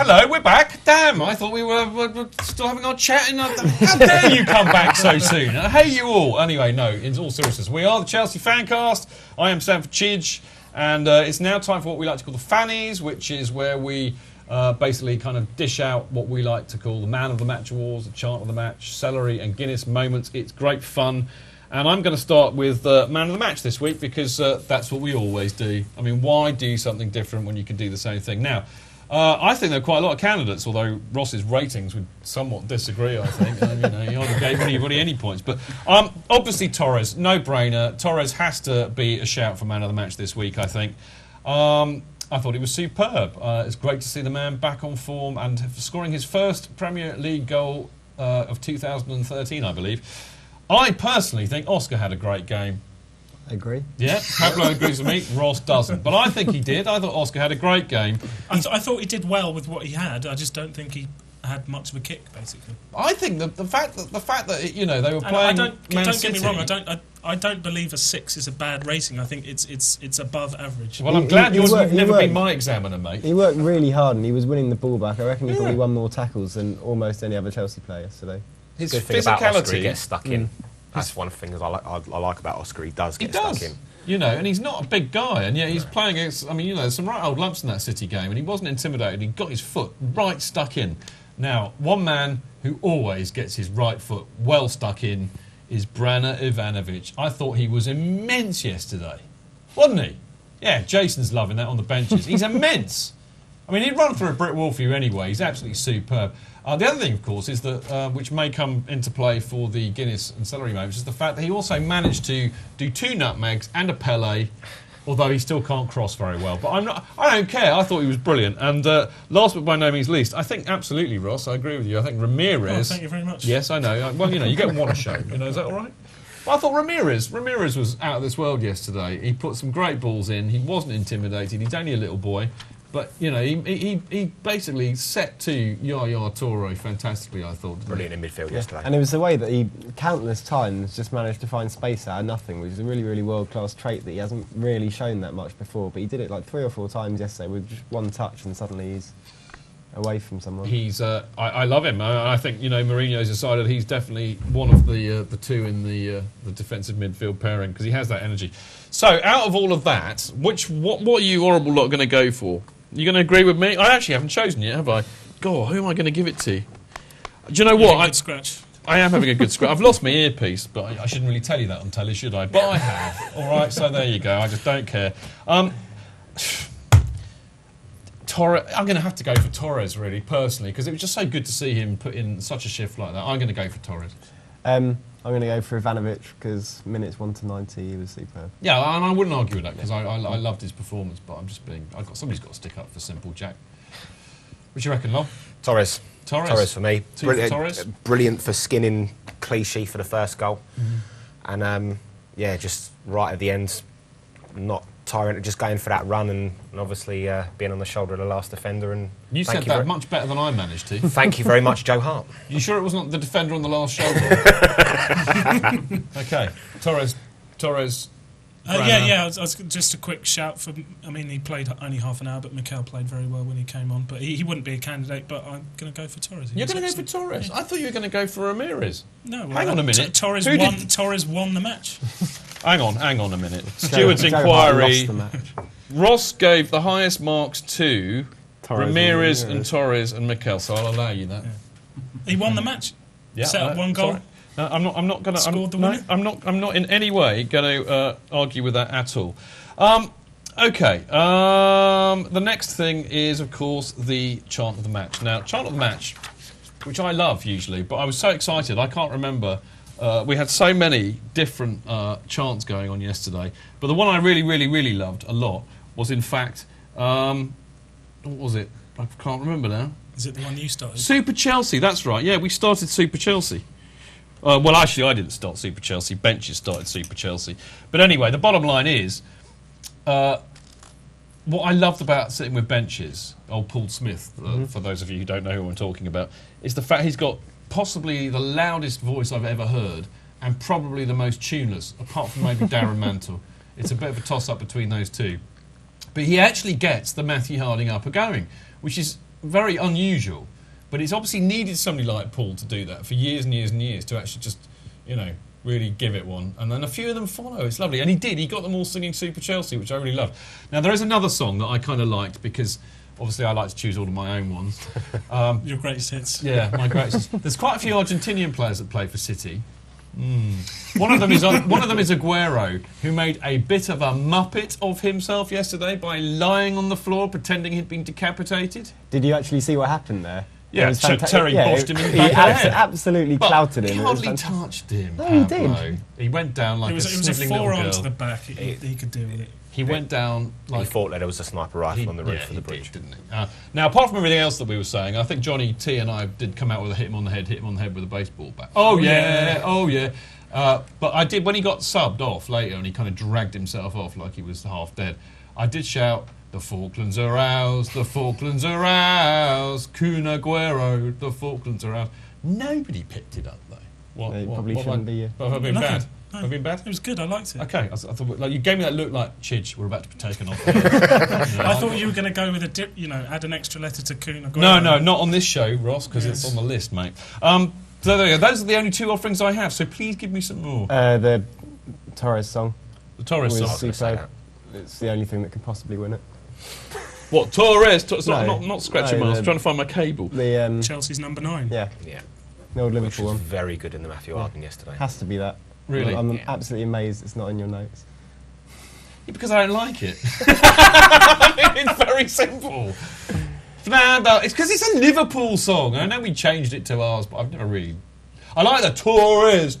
hello, we're back. Damn, I thought we were still having our chat. How dare you come back so soon? I hate you all. Anyway, no, in all seriousness, we are the Chelsea FanCast. I am Stanford Chidge, and it's now time for what we like to call the Fannies, which is where we basically kind of dish out what we like to call the Man of the Match awards, the Chant of the Match, Celery and Guinness moments. It's great fun. And I'm going to start with Man of the Match this week because that's what we always do. I mean, why do something different when you can do the same thing? Now, I think there are quite a lot of candidates, although Ross's ratings would somewhat disagree, I think. He hardly gave anybody any points. But obviously Torres, no-brainer. Torres has to be a shout for Man of the Match this week, I think. I thought he was superb. It's great to see the man back on form and scoring his first Premier League goal of 2013, I believe. I personally think Oscar had a great game. I agree. Yeah, Pablo agrees with me, Ross doesn't. But I think he did. I thought Oscar had a great game. I thought he did well with what he had. I just don't think he had much of a kick, basically. I think the fact that they were playing. Don't get me wrong. I don't believe a 6 is a bad rating. I think it's above average. Well, I'm glad you've never been my examiner, mate. He worked really hard and he was winning the ball back. I reckon he probably won more tackles than almost any other Chelsea player yesterday. His good thing about Oscar, he gets stuck in. That's one of the things I like about Oscar. He does get stuck in. And he's not a big guy, and yet he's playing against. There's some right old lumps in that City game, and he wasn't intimidated. He got his foot right stuck in. Now, one man who always gets his right foot well stuck in is Brana Ivanovic. I thought he was immense yesterday, wasn't he? Yeah, Jason's loving that on the benches. He's immense. I mean, he'd run through a brick wall for you anyway. He's absolutely superb. The other thing, of course, is that which may come into play for the Guinness and Celery moments is the fact that he also managed to do 2 nutmegs and a Pele, although he still can't cross very well. But I don't care. I thought he was brilliant. And last but by no means least, I think absolutely, Ross, I agree with you. I think Ramirez. Oh, thank you very much. Yes, I know. Well, you get one a show. Is that all right? Well, I thought Ramirez was out of this world yesterday. He put some great balls in. He wasn't intimidated. He's only a little boy. But, he basically set to Yaya Toure fantastically, I thought. Brilliant in midfield yesterday. And it was the way that he, countless times, just managed to find space out of nothing, which is a really, really world-class trait that he hasn't really shown that much before. But he did it like 3 or 4 times yesterday with just one touch, and suddenly he's away from someone. He's, I love him. I think, Mourinho's decided he's definitely one of the 2 in the defensive midfield pairing, because he has that energy. So, out of all of that, what are you horrible lot going to go for? You going to agree with me? I actually haven't chosen yet, have I? God, who am I going to give it to? Do you know what? Good scratch. I am having a good scratch. I've lost my earpiece, but I shouldn't really tell you that on telly, should I? But I have. All right, so there you go. I just don't care. Torres. I'm going to have to go for Torres, really, personally, because it was just so good to see him put in such a shift like that. I'm going to go for Torres. I'm going to go for Ivanovic because minutes 1 to 90, he was superb. Yeah, and I wouldn't argue with that because I loved his performance, but somebody's got to stick up for simple Jack. What do you reckon, Lol? Torres for me. Brilliant for skinning Clichy for the first goal. And just right at the end, not tyrant, just going for that run and obviously being on the shoulder of the last defender. And you said that much better than I managed to. Thank you very much, Joe Hart. You sure it wasn't the defender on the last shoulder? Okay, Torres. I was just a quick shout for. I mean, he played only half an hour, but Mikel played very well when he came on. But he wouldn't be a candidate. But I'm going to go for Torres. You're going to go for Torres? Yeah. I thought you were going to go for Ramirez. No, hang on a minute. Torres won the match. Hang on a minute. Steward's inquiry. Ross gave the highest marks to Ramirez and Torres and Mikel, so I'll allow you that. Yeah. He won the match. Yeah, set up 1 goal. Sorry. No, I'm not going to. Scored the winner. I'm not in any way going to argue with that at all. Okay. The next thing is, of course, the chant of the match. Now, chant of the match, which I love usually, but I was so excited I can't remember. We had so many different chants going on yesterday, but the one I really, really, really loved a lot was, in fact, what was it? I can't remember now. Is it the one you started? Super Chelsea. That's right. Yeah, we started Super Chelsea. Well, actually, I didn't start Super Chelsea. Benches started Super Chelsea. But anyway, the bottom line is, what I loved about sitting with benches, old Paul Smith, for those of you who don't know who I'm talking about, is the fact he's got possibly the loudest voice I've ever heard and probably the most tuneless, apart from maybe Darren Mantle. It's a bit of a toss-up between those two. But he actually gets the Matthew Harding upper going, which is very unusual. But it's obviously needed somebody like Paul to do that for years and years and years to actually just, really give it one. And then a few of them follow. It's lovely. And he did. He got them all singing Super Chelsea, which I really loved. Now, there is another song that I kind of liked because obviously I like to choose all of my own ones. Your greatest hits. Yeah, my greatest. There's quite a few Argentinian players that play for City. One of them is Aguero, who made a bit of a muppet of himself yesterday by lying on the floor pretending he'd been decapitated. Did you actually see what happened there? Yeah, Terry boshed him in the He back of the head. absolutely clouted him. He hardly touched him. No, he did. Pablo. He went down like It was a snivelling little forearm girl. to the back. He could deal with it. He went down like... He thought that there was a sniper rifle on the roof of the bridge. Didn't he? Now, apart from everything else that we were saying, I think Johnny T and I did come out with a hit him on the head with a baseball bat. Oh yeah. But I did, when he got subbed off later and he kind of dragged himself off like he was half dead, I did shout, "The Falklands are ours, the Falklands are ours, Kun Aguero, the Falklands are ours." Nobody picked it up though. Probably shouldn't be. Have I been bad? No. Have I been bad? It was good. I liked it. Okay, I thought like you gave me that look like Chidge. We're about to be taken off. I thought you were going to go with a dip. Add an extra letter to Kun Aguero. No, not on this show, Ross, because it's on the list, mate. So there you go. Those are the only two offerings I have. So please give me some more. The Torres song. The Torres was song. superb. It's the only thing that can possibly win it. What, Torres? No. Not scratching miles. Trying to find my cable. The Chelsea's number 9. Yeah. Yeah. The old Which Liverpool was one. very good in the Matthew Arden yesterday. Has to be that. Really? I'm absolutely amazed it's not in your notes. Yeah, because I don't like it. I mean, it's very simple. Fernando, it's because it's a Liverpool song. I know we changed it to ours, but I've never really... I like the Torres.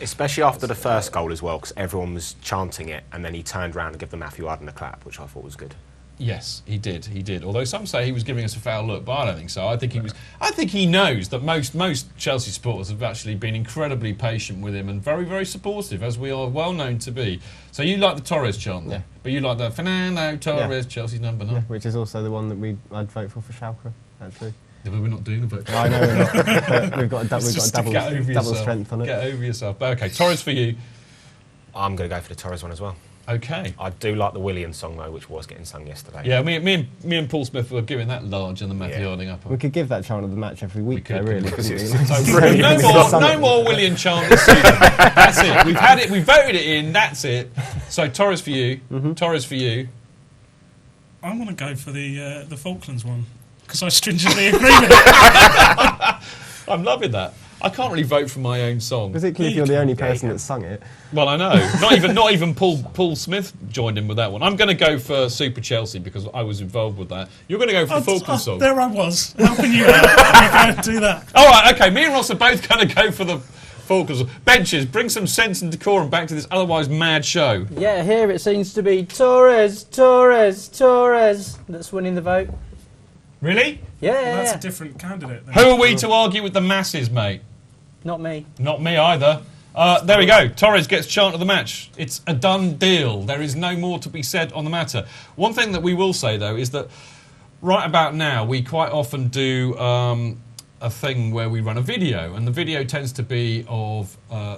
Especially after the first goal as well, because everyone was chanting it, and then he turned around and gave the Matthew Arden a clap, which I thought was good. Yes, he did. Although some say he was giving us a foul look, but I don't think so. I think he was. I think he knows that most Chelsea supporters have actually been incredibly patient with him and very, very supportive, as we are well known to be. So you like the Torres chant, yeah, but you like the Fernando Torres, Chelsea's number 9, which is also the one that I'd vote for Schalke, actually. Yeah, but we're not doing the vote. I know we're not. But we've got a double strength on it. Get over yourself. But okay, Torres for you. I'm going to go for the Torres one as well. Okay. I do like the Williams song though, which was getting sung yesterday. Yeah, me and Paul Smith were giving that large and the Matthew Harding up. We could give that chant of the match every week, though, really. No more William chant this season. That's it. We've had it. We voted it in. That's it. So Torres for you. Torres for you. I'm going to go for the Falklands one because I stringently agree with it. I'm loving that. I can't really vote for my own song. Particularly if you're the only person that sung it. Well, I know. Not even Paul Smith joined in with that one. I'm going to go for Super Chelsea because I was involved with that. You're going to go for the Falklands song. There I was, helping you out. I'm going to do that. All right, okay. Me and Ross are both going to go for the Falklands. Benches, bring some sense and decorum back to this otherwise mad show. Yeah, here it seems to be Torres that's winning the vote. Really? Yeah, Well, that's a different candidate. Then. Who are we to argue with the masses, mate? Not me. Not me either. There we go. Torres gets chant of the match. It's a done deal. There is no more to be said on the matter. One thing that we will say, though, is that right about now, we quite often do a thing where we run a video, and the video tends to be of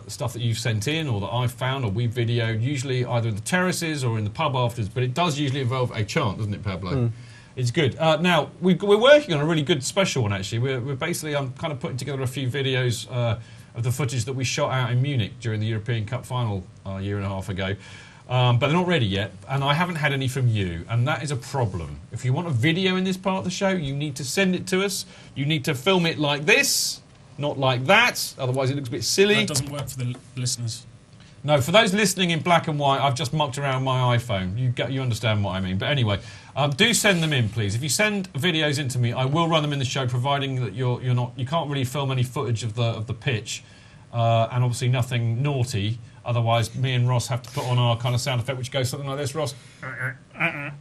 stuff that you've sent in or that I've found or we've videoed, usually either in the terraces or in the pub afterwards, but it does usually involve a chant, doesn't it, Pablo? It's good. Now, we're working on a really good special one, actually. We're basically, I'm kind of putting together a few videos of the footage that we shot out in Munich during the European Cup final a year and a half ago. But they're not ready yet, and I haven't had any from you, and that is a problem. If you want a video in this part of the show, you need to send it to us. You need to film it like this, not like that, otherwise it looks a bit silly. That doesn't work for the listeners. No, for those listening in black and white, I've just mucked around my iPhone. You understand what I mean. But anyway, do send them in, please. If you send videos in to me, I will run them in the show, providing that you can't really film any footage of the pitch, and obviously nothing naughty. Otherwise, me and Ross have to put on our kind of sound effect, which goes something like this, Ross.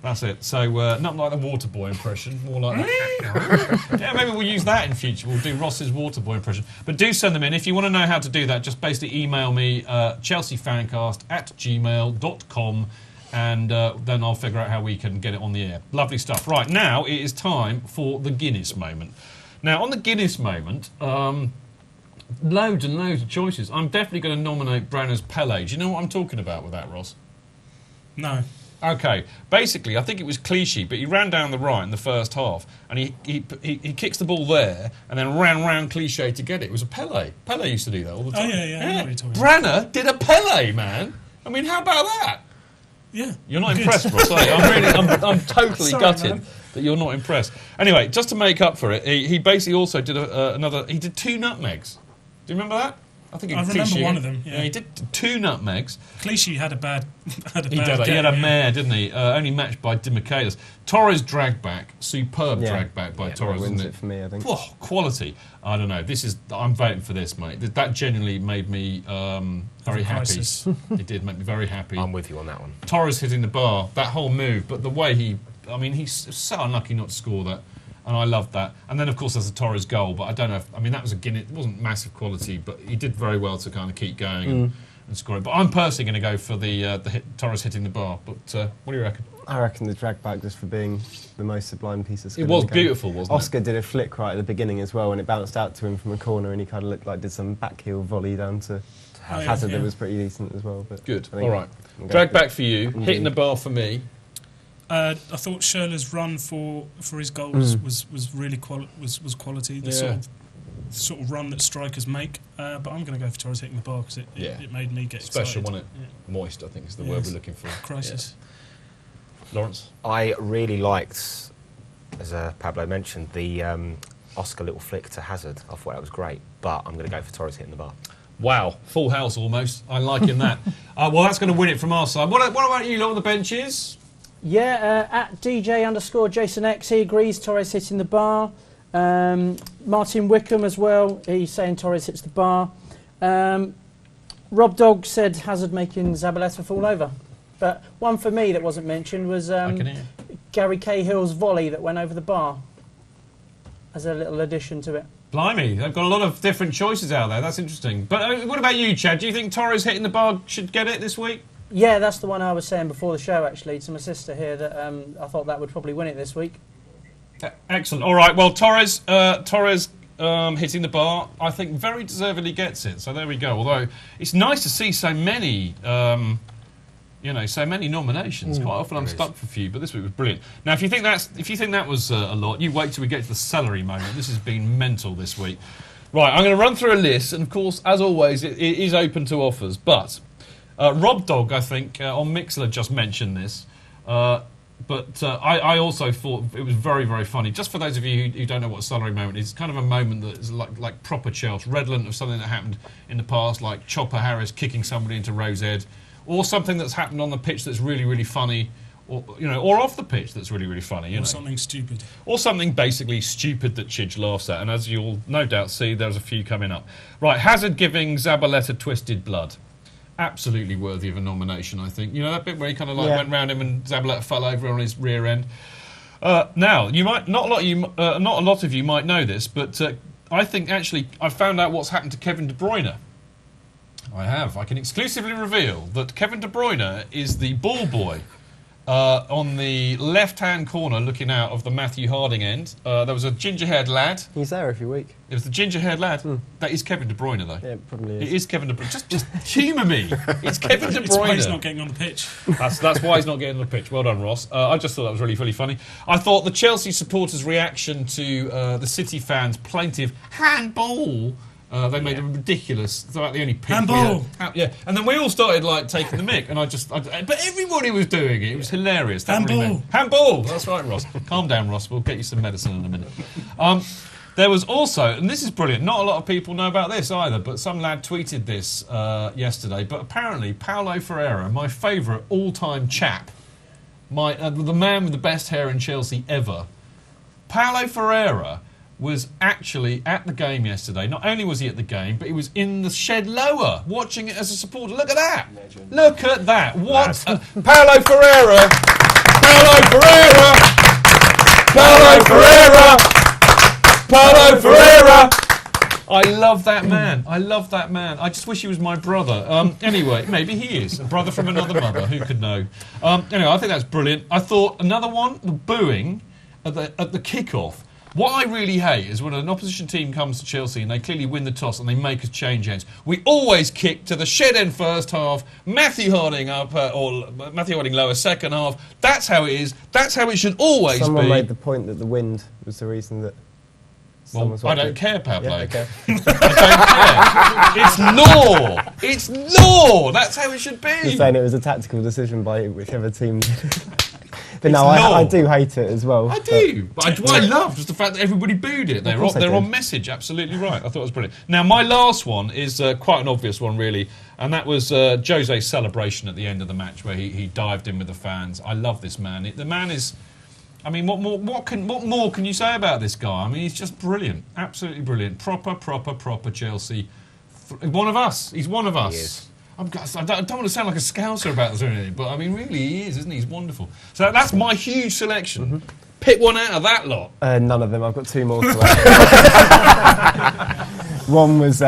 That's it. So, not like the Waterboy impression, more like that. Yeah, maybe we'll use that in future. We'll do Ross's Waterboy impression. But do send them in. If you want to know how to do that, just basically email me, chelseafancast@gmail.com, and then I'll figure out how we can get it on the air. Lovely stuff. Right, now it is time for the Guinness moment. Now, on the Guinness moment... loads and loads of choices. I'm definitely going to nominate Branner's Pele. Do you know what I'm talking about with that, Ross? No. Okay, basically, I think it was Clichy, but he ran down the right in the first half, and he kicks the ball there, and then ran round Clichy to get it. It was a Pele. Pele used to do that all the time. Oh, yeah. I know what you're talking about. Branner did a Pele, man. I mean, how about that? Yeah. You're not impressed, Ross, are you? I'm totally Sorry, gutted man. that you're not impressed. Anyway, just to make up for it, he basically also did he did 2 nutmegs. Do you remember that? I think I remember one of them. Yeah. He did 2 nutmegs. Clichy had a bad. He had a mare, didn't he? Only matched by Di Michaelis. Torres dragged back, superb drag back by Torres, wins isn't it for me, I think. Whoa, quality. I don't know. I'm voting for this, mate. That genuinely made me very happy. It did make me very happy. I'm with you on that one. Torres hitting the bar, that whole move, but the way he's so unlucky not to score that. And I loved that. And then, of course, there's a Torres goal, but I don't know that was a Guinness. It wasn't massive quality, but he did very well to kind of keep going and score it. But I'm personally going to go for the Torres hitting the bar. But what do you reckon? I reckon the drag back just for being the most sublime piece of skill. It was beautiful, wasn't it? Oscar did a flick right at the beginning as well, and it bounced out to him from a corner, and he kind of looked like did some back heel volley down to Hazard. That was pretty decent as well. But good. All right. Drag back for you. Hitting the bar for me. I thought Schürrle's run for his goals was really quality. The sort of run that strikers make. But I'm going to go for Torres hitting the bar because it made me get special, excited. wasn't it? Moist, I think is the word we're looking for. Crisis. Yeah. Lawrence? I really liked, as Pablo mentioned, the Oscar little flick to Hazard. I thought that was great, but I'm going to go for Torres hitting the bar. Wow, full house almost. I liking that. Well, that's going to win it from our side. What about you lot on the benches? Yeah, at DJ_JasonX, he agrees Torres hitting the bar. Martin Wickham as well, he's saying Torres hits the bar. Rob Dog said Hazard making Zabaleta fall over. But one for me that wasn't mentioned was Gary Cahill's volley that went over the bar as a little addition to it. Blimey, they've got a lot of different choices out there. That's interesting. But what about you, Chad? Do you think Torres hitting the bar should get it this week? Yeah, that's the one I was saying before the show, actually, to my sister here, that I thought that would probably win it this week. Excellent. All right, well, Torres hitting the bar, I think very deservedly gets it. So there we go. Although it's nice to see so many, so many nominations. Quite often I'm stuck for a few, but this week was brilliant. Now, if you think that was a lot, you wait till we get to the celery moment. This has been mental this week. Right, I'm going to run through a list, and of course, as always, it is open to offers, but... Rob Dog, I think, on Mixler just mentioned this, but I also thought it was very, very funny. Just for those of you who don't know what a celery moment is, it's kind of a moment that is like proper Chelsea, redolent of something that happened in the past, like Chopper Harris kicking somebody into Rose Ed, or something that's happened on the pitch that's really, really funny, or off the pitch that's really, really funny. Something stupid. Or something basically stupid that Chidge laughs at, and as you'll no doubt see, there's a few coming up. Right, Hazard giving Zabaleta twisted blood. Absolutely worthy of a nomination, I think. You know that bit where he kind of went round him and Zabaleta fell over on his rear end. Now, you might not a lot of you might know this, but I think actually I found out what's happened to Kevin De Bruyne. I have. I can exclusively reveal that Kevin De Bruyne is the ball boy on the left-hand corner looking out of the Matthew Harding end. There was a ginger-haired lad. He's there every week. It was the ginger-haired lad. That is Kevin De Bruyne, though. Yeah, it probably is. It is Kevin De Bruyne. Just humour me. It's Kevin De Bruyne. It's why he's not getting on the pitch. That's why he's not getting on the pitch. Well done, Ross. I just thought that was really, really funny. I thought the Chelsea supporters' reaction to the City fans' plaintive handball... they made it ridiculous. It's about the only pick. Handball! Yeah, and then we all started taking the mic, and but everybody was doing it. It was hilarious. Handball! Handball! That's right, Ross. Calm down, Ross. We'll get you some medicine in a minute. There was also, and this is brilliant, not a lot of people know about this either, but some lad tweeted this yesterday, but apparently Paulo Ferreira, my favourite all-time chap, the man with the best hair in Chelsea ever, Paulo Ferreira was actually at the game yesterday. Not only was he at the game, but he was in the shed lower, watching it as a supporter. Look at that! Legend. Look at that! What? Paulo Ferreira! Paulo Ferreira! Paulo Ferreira! Paulo Ferreira! I love that man. I love that man. I just wish he was my brother. Anyway, maybe he is. A brother from another mother. Who could know? Anyway, I think that's brilliant. I thought another one, the booing at the kick-off, What I really hate is when an opposition team comes to Chelsea and they clearly win the toss and they make us change ends. We always kick to the shed end first half, Matthew Harding up, or Matthew Harding lower second half. That's how it is. That's how it should always be. Someone made the point that the wind was the reason that... Well, I don't care, Pablo. Yeah, okay. I don't care. It's law. It's law. That's how it should be. You're saying it was a tactical decision by whichever team. But no, I do hate it as well. I do. But what I loved was the fact that everybody booed it. They're on message. Absolutely right. I thought it was brilliant. Now, my last one is quite an obvious one, really, and that was Jose's celebration at the end of the match where he dived in with the fans. I love this man. The man is... I mean, what more can you say about this guy? I mean, he's just brilliant. Absolutely brilliant. Proper Chelsea. One of us. He's one of us. He is. I don't want to sound like a scouser about this or anything, but I mean, really, he is, isn't he? He's wonderful. So that's my huge selection. Mm-hmm. Pick one out of that lot. None of them. I've got two more to add. One was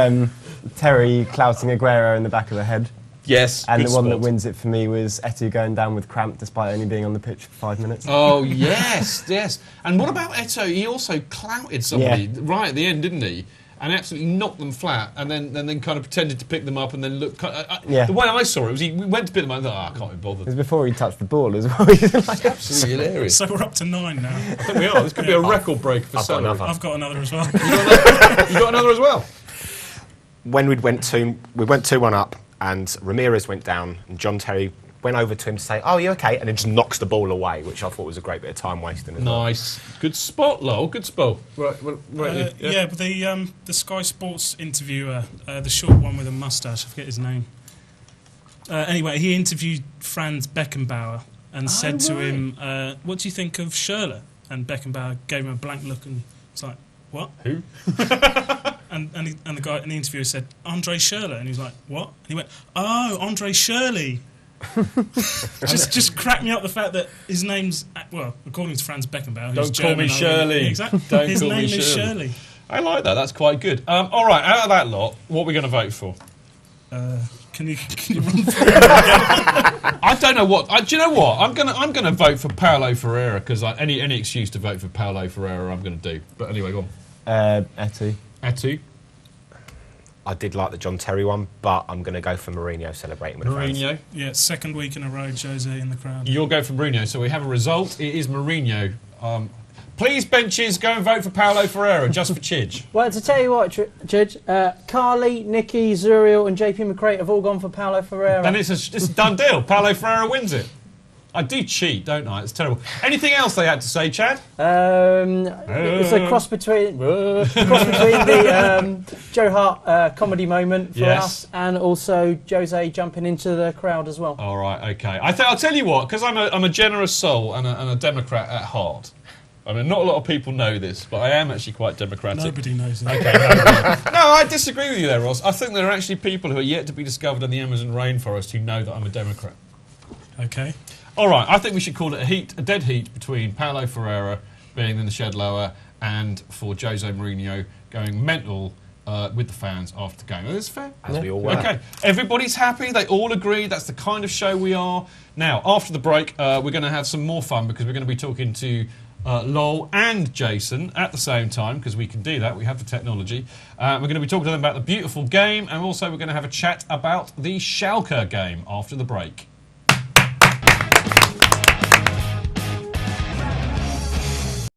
Terry clouting Aguero in the back of the head. Yes. And the one that wins it for me was Eto'o going down with cramp despite only being on the pitch for 5 minutes. Oh, yes, yes. And what about Eto'o? He also clouted somebody right at the end, didn't he? And absolutely knocked them flat, and then kind of pretended to pick them up, and then looked. The way I saw it was he went to pick them up and thought, I can't be bothered. It was before he touched the ball as well. Absolutely hilarious. So we're up to 9 now. I think we are. This could be a record breaker for Celery. I've got another as well. You got another as well? When we went 2-1 up, and Ramirez went down, and John Terry went over to him to say, "Oh, you okay?" and then just knocks the ball away, which I thought was a great bit of time wasting. Nice, good spot, Lowell. Good spot. Right. Yeah, but the Sky Sports interviewer, the short one with a moustache, I forget his name. Anyway, he interviewed Franz Beckenbauer and said to him, "What do you think of Schürrle?" And Beckenbauer gave him a blank look and was like, "What? Who?" And the guy in the interviewer said, "Andre Schürrle," and he was like, "What?" And he went, "Oh, Andre Shirley." just cracked me up the fact that his name's, well, according to Franz Beckenbauer, who's Don't call me Shirley. Exactly. His name is Shirley. I like that. That's quite good. All right, out of that lot, what are we going to vote for? Can you run through it again? I don't know what. Do you know what? I'm gonna vote for Paulo Ferreira because any excuse to vote for Paulo Ferreira I'm going to do. But anyway, go on. Eto'o. I did like the John Terry one, but I'm going to go for Mourinho celebrating with the fans. Mourinho. Yeah, second week in a row, Jose in the crowd. You'll go for Mourinho. So we have a result. It is Mourinho. Please, benches, go and vote for Paulo Ferreira, just for Chidge. Well, to tell you what, Chidge, Carly, Nicky, Zuriel and JP McCrate have all gone for Paulo Ferreira. Then it's a done deal. Paulo Ferreira wins it. I do cheat, don't I? It's terrible. Anything else they had to say, Chad? It's a cross between the Joe Hart comedy moment for us and also Jose jumping into the crowd as well. All right, okay. I'll tell you what, because I'm a generous soul and a Democrat at heart. I mean, not a lot of people know this, but I am actually quite democratic. Nobody knows that. Okay, no, I disagree with you there, Ross. I think there are actually people who are yet to be discovered in the Amazon rainforest who know that I'm a Democrat. Okay. All right, I think we should call it a dead heat between Paulo Ferreira being in the shed lower and for Jose Mourinho going mental with the fans after the game. That's fair. As we all were. Okay, everybody's happy. They all agree. That's the kind of show we are. Now, after the break, we're going to have some more fun because we're going to be talking to Lowell and Jason at the same time because we can do that. We have the technology. We're going to be talking to them about the beautiful game and also we're going to have a chat about the Schalke game after the break.